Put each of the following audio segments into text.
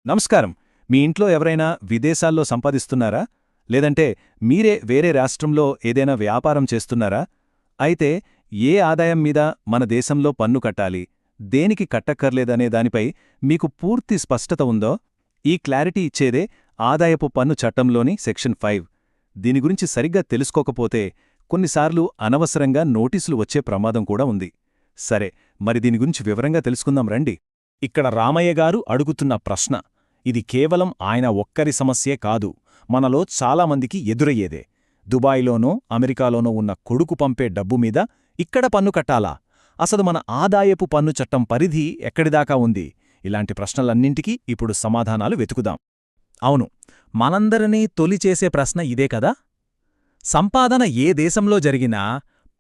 నమస్కారం. మీ ఇంట్లో ఎవరైనా విదేశాల్లో సంపాదిస్తున్నారా? లేదంటే మీరే వేరే రాష్ట్రంలో ఏదైనా వ్యాపారం చేస్తున్నారా? అయితే ఏ ఆదాయం మీద మన దేశంలో పన్ను కట్టాలి, దేనికి కట్టక్కర్లేదనే దానిపై మీకు పూర్తి స్పష్టత ఉందో? ఈ క్లారిటీ ఇచ్చేదే ఆదాయపు పన్ను చట్టంలోని సెక్షన్ 5. దీని గురించి సరిగ్గా తెలుసుకోకపోతే కొన్నిసార్లు అనవసరంగా నోటీసులు వచ్చే ప్రమాదం కూడా ఉంది. సరే, మరి దీని గురించి వివరంగా తెలుసుకుందాం రండి. ఇక్కడ రామయ్య గారు అడుగుతున్న ప్రశ్న, ఇది కేవలం ఆయన ఒక్కరి సమస్యే కాదు, మనలో చాలామందికి ఎదురయ్యేదే. దుబాయ్లోనో అమెరికాలోనో ఉన్న కొడుకు పంపే డబ్బు మీద ఇక్కడ పన్ను కట్టాలా? అసలు మన ఆదాయపు పన్ను చట్టం పరిధి ఎక్కడిదాకా ఉంది? ఇలాంటి ప్రశ్నలన్నింటికీ ఇప్పుడు సమాధానాలు వెతుకుదాం. అవును, మనందరినీ తొలిచేసే ప్రశ్న ఇదే కదా. సంపాదన ఏ దేశంలో జరిగినా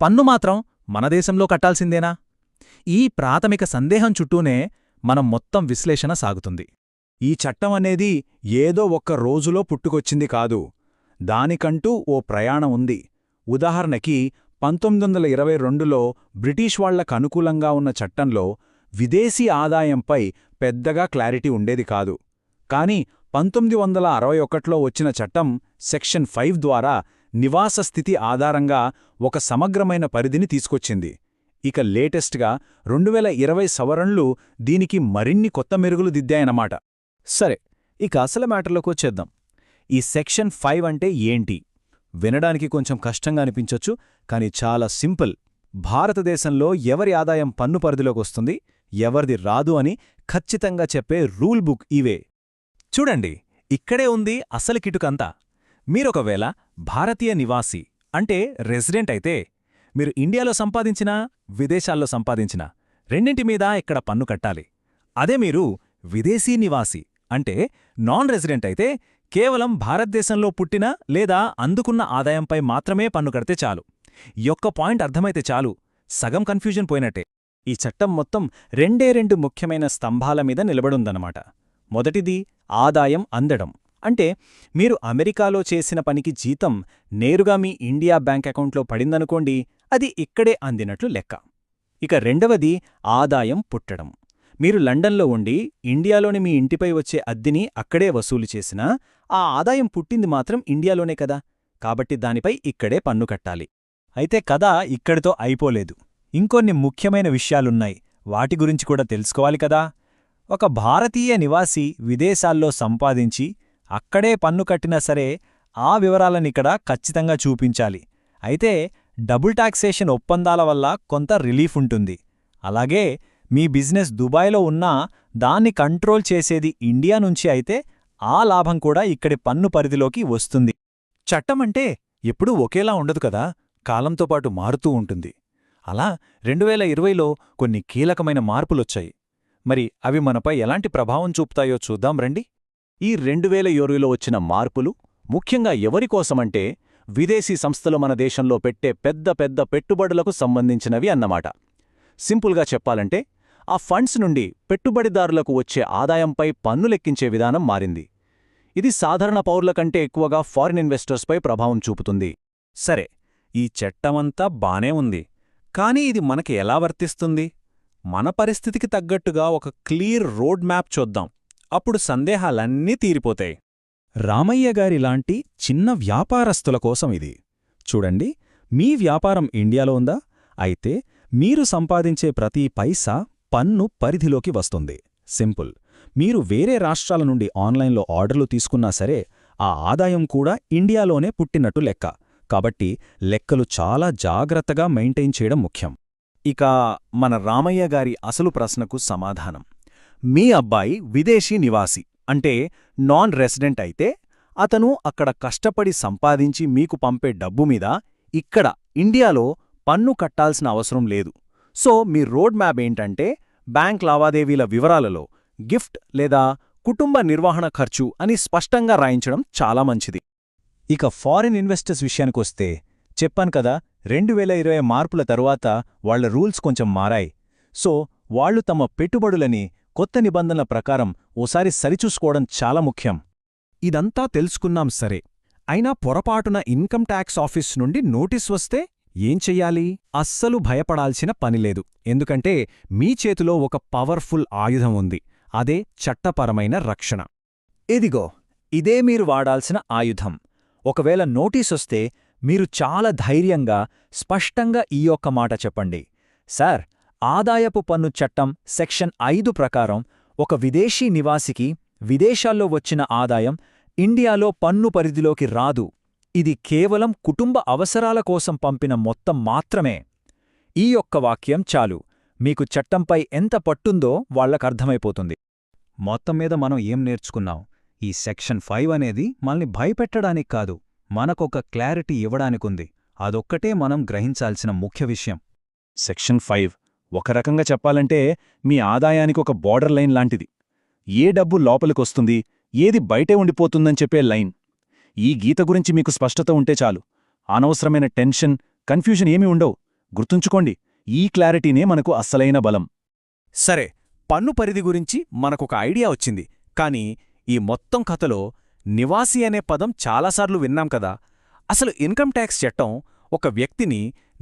పన్ను మాత్రం మన దేశంలో కట్టాల్సిందేనా? ఈ ప్రాథమిక సందేహం చుట్టూనే మనం మొత్తం విశ్లేషణ సాగుతుంది. ఈ చట్టం అనేది ఏదో ఒక్క రోజులో పుట్టుకొచ్చింది కాదు. దానికంటూ ఓ ప్రయాణం ఉంది. ఉదాహరణకి 1922లో బ్రిటిష్ వాళ్లకనుకూలంగా ఉన్న చట్టంలో విదేశీ ఆదాయంపై పెద్దగా క్లారిటీ ఉండేది కాదు. కాని 1961లో వచ్చిన చట్టం సెక్షన్ 5 ద్వారా నివాస స్థితి ఆధారంగా ఒక సమగ్రమైన పరిధిని తీసుకొచ్చింది. ఇక లేటెస్ట్గా 2020 సవరణలు దీనికి మరిన్ని కొత్త మెరుగులు దిద్దాయన్నమాట. సరే, ఇక అసలు మ్యాటర్లోకి వచ్చేద్దాం. ఈ సెక్షన్ 5 అంటే ఏంటి? వినడానికి కొంచెం కష్టంగా అనిపించొచ్చు, కానీ చాలా సింపుల్. భారతదేశంలో ఎవరి ఆదాయం పన్ను పరిధిలోకొస్తుంది, ఎవరిది రాదు అని ఖచ్చితంగా చెప్పే రూల్ బుక్ ఇవే. చూడండి, ఇక్కడే ఉంది అసలు కిటుకంతా. మీరొకవేళ భారతీయ నివాసి అంటే రెసిడెంట్ అయితే, మీరు ఇండియాలో సంపాదించినా విదేశాల్లో సంపాదించినా రెండింటి మీద ఇక్కడ పన్ను కట్టాలి. అదే మీరు విదేశీ నివాసి అంటే నాన్ రెసిడెంట్ అయితే కేవలం భారతదేశంలో పుట్టిన లేదా అందుకున్న ఆదాయంపై మాత్రమే పన్ను కడితే చాలు. యొక్క పాయింట్ అర్థమైతే చాలు, సగం కన్ఫ్యూజన్ పోయినట్టే. ఈ చట్టం మొత్తం రెండు ముఖ్యమైన స్తంభాల మీద నిలబడుందన్నమాట. మొదటిది ఆదాయం అందడం. అంటే మీరు అమెరికాలో చేసిన పనికి జీతం నేరుగా మీ ఇండియా బ్యాంక్ అకౌంట్లో పడిందనుకోండి, అది ఇక్కడే అందినట్లు లెక్క. ఇక రెండవది ఆదాయం పుట్టడం. మీరు లండన్లో ఉండి ఇండియాలోని మీ ఇంటిపై వచ్చే అద్దెని అక్కడే వసూలు చేసినా ఆ ఆదాయం పుట్టింది మాత్రం ఇండియాలోనే కదా, కాబట్టి దానిపై ఇక్కడే పన్ను కట్టాలి. అయితే కథ ఇక్కడితో అయిపోలేదు. ఇంకొన్ని ముఖ్యమైన విషయాలున్నాయి, వాటి గురించి కూడా తెలుసుకోవాలి కదా. ఒక భారతీయ నివాసి విదేశాల్లో సంపాదించి అక్కడే పన్ను కట్టినా సరే ఆ వివరాలనిక్కడ ఖచ్చితంగా చూపించాలి. అయితే డబుల్ టాక్సేషన్ ఒప్పందాల వల్ల కొంత రిలీఫ్ ఉంటుంది. అలాగే మీ బిజినెస్ దుబాయ్లో ఉన్నా దాన్ని కంట్రోల్ చేసేది ఇండియా నుంచి అయితే ఆ లాభం కూడా ఇక్కడి పన్ను పరిధిలోకి వస్తుంది. చట్టమంటే ఎప్పుడూ ఒకేలా ఉండదు కదా, కాలంతో పాటు మారుతూ ఉంటుంది. అలా 2020లో కొన్ని కీలకమైన మార్పులొచ్చాయి. మరి అవి మనపై ఎలాంటి ప్రభావం చూపుతాయో చూద్దాం రండి. ఈ 2020లో వచ్చిన మార్పులు ముఖ్యంగా ఎవరికోసమంటే విదేశీ సంస్థలు మన దేశంలో పెట్టే పెద్ద పెద్ద పెట్టుబడులకు సంబంధించినవి అన్నమాట. సింపుల్గా చెప్పాలంటే ఆ ఫండ్స్ నుండి పెట్టుబడిదారులకు వచ్చే ఆదాయంపై పన్ను లెక్కించే విధానం మారింది. ఇది సాధారణ పౌరుల కంటే ఎక్కువగా ఫారిన్ ఇన్వెస్టర్స్పై ప్రభావం చూపుతుంది. సరే, ఈ చట్టమంతా బానే ఉంది, కానీ ఇది మనకి ఎలా వర్తిస్తుంది? మన పరిస్థితికి తగ్గట్టుగా ఒక క్లియర్ రోడ్ మ్యాప్ చూద్దాం. అప్పుడు సందేహాలన్నీ తీరిపోతాయి. రామయ్య గారిలాంటి చిన్న వ్యాపారస్తుల కోసం ఇది. చూడండి, మీ వ్యాపారం ఇండియాలో ఉందా? అయితే మీరు సంపాదించే ప్రతి పైసా పన్ను పరిధిలోకి వస్తుంది. సింపుల్. మీరు వేరే రాష్ట్రాల నుండి ఆన్లైన్లో ఆర్డర్లు తీసుకున్నా సరే ఆ ఆదాయం కూడా ఇండియాలోనే పుట్టినట్టు లెక్క. కాబట్టి లెక్కలు చాలా జాగ్రత్తగా మెయింటైన్ చేయడం ముఖ్యం. ఇక మన రామయ్య గారి అసలు ప్రశ్నకు సమాధానం. మీ అబ్బాయి విదేశీ నివాసి అంటే నాన్ రెసిడెంట్ అయితే అతను అక్కడ కష్టపడి సంపాదించి మీకు పంపే డబ్బు మీద ఇక్కడ ఇండియాలో పన్ను కట్టాల్సిన అవసరం లేదు. సో మీ రోడ్ మ్యాప్ ఏంటంటే బ్యాంక్ లావాదేవీల వివరాలలో గిఫ్ట్ లేదా కుటుంబ నిర్వహణ ఖర్చు అని స్పష్టంగా రాయించడం చాలా మంచిది. ఇక ఫారిన్ ఇన్వెస్టర్స్ విషయానికొస్తే చెప్పాను కదా, 2020 మార్పుల తరువాత వాళ్ల రూల్స్ కొంచెం మారాయి. సో వాళ్లు తమ పెట్టుబడులని కొత్త నిబంధనల ప్రకారం ఓసారి సరిచూసుకోవడం చాలా ముఖ్యం. ఇదంతా తెలుసుకున్నాం సరే, అయినా పొరపాటున ఇన్కమ్ ట్యాక్స్ ఆఫీస్ నుండి నోటీస్ వస్తే ఏం చెయ్యాలి? అస్సలు భయపడాల్సిన పనిలేదు. ఎందుకంటే మీ చేతిలో ఒక పవర్ఫుల్ ఆయుధం ఉంది. అదే చట్టపరమైన రక్షణ. ఇదిగో ఇదే మీరు వాడాల్సిన ఆయుధం. ఒకవేళ నోటీసొస్తే మీరు చాలా ధైర్యంగా, స్పష్టంగా ఈ ఒక్క మాట చెప్పండి. సార్, ఆదాయపు పన్ను చట్టం సెక్షన్ 5 ప్రకారం ఒక విదేశీ నివాసికి విదేశాల్లో వచ్చిన ఆదాయం ఇండియాలో పన్ను పరిధిలోకి రాదు. ఇది కేవలం కుటుంబ అవసరాల కోసం పంపిన మొత్తం మాత్రమే. ఈ ఒక్క వాక్యం చాలు, మీకు చట్టంపై ఎంత పట్టుందో వాళ్లకర్థమైపోతుంది. మొత్తం మీద మనం ఏం నేర్చుకున్నాం? ఈ సెక్షన్ 5 అనేది మనల్ని భయపెట్టడానికి కాదు, మనకొక క్లారిటీ ఇవ్వడానికుంది. అదొక్కటే మనం గ్రహించాల్సిన ముఖ్య విషయం. సెక్షన్ 5 ఒక రకంగా చెప్పాలంటే మీ ఆదాయానికి ఒక బోర్డర్ లైన్ లాంటిది. ఏ డబ్బు లోపలికొస్తుంది, ఏది బయటే ఉండిపోతుందని చెప్పే లైన్. ఈ గీత గురించి మీకు స్పష్టత ఉంటే చాలు. అనవసరమైన టెన్షన్, కన్ఫ్యూజన్ ఏమీ ఉండవు. గుర్తుంచుకోండి, ఈ క్లారిటీనే మనకు అస్సలైన బలం. సరే, పన్ను పరిధి గురించి మనకొక ఐడియా వచ్చింది. కానీ ఈ మొత్తం కథలో నివాసి అనే పదం చాలాసార్లు విన్నాం కదా. అసలు ఇన్కమ్ ట్యాక్స్ చట్టం ఒక వ్యక్తిని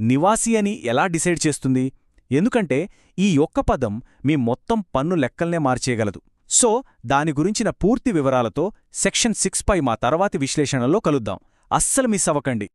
నివాసి అని ఎలా డిసైడ్ చేస్తుంది? ఎందుకంటే ఈ ఒక్క పదం మీ మొత్తం పన్ను లెక్కల్నే మార్చేయగలదు. సో దాని గురించిన పూర్తి వివరాలతో సెక్షన్ 6 పై మా తర్వాతి విశ్లేషణలో కలుద్దాం. అస్సలు మిస్ అవ్వకండి.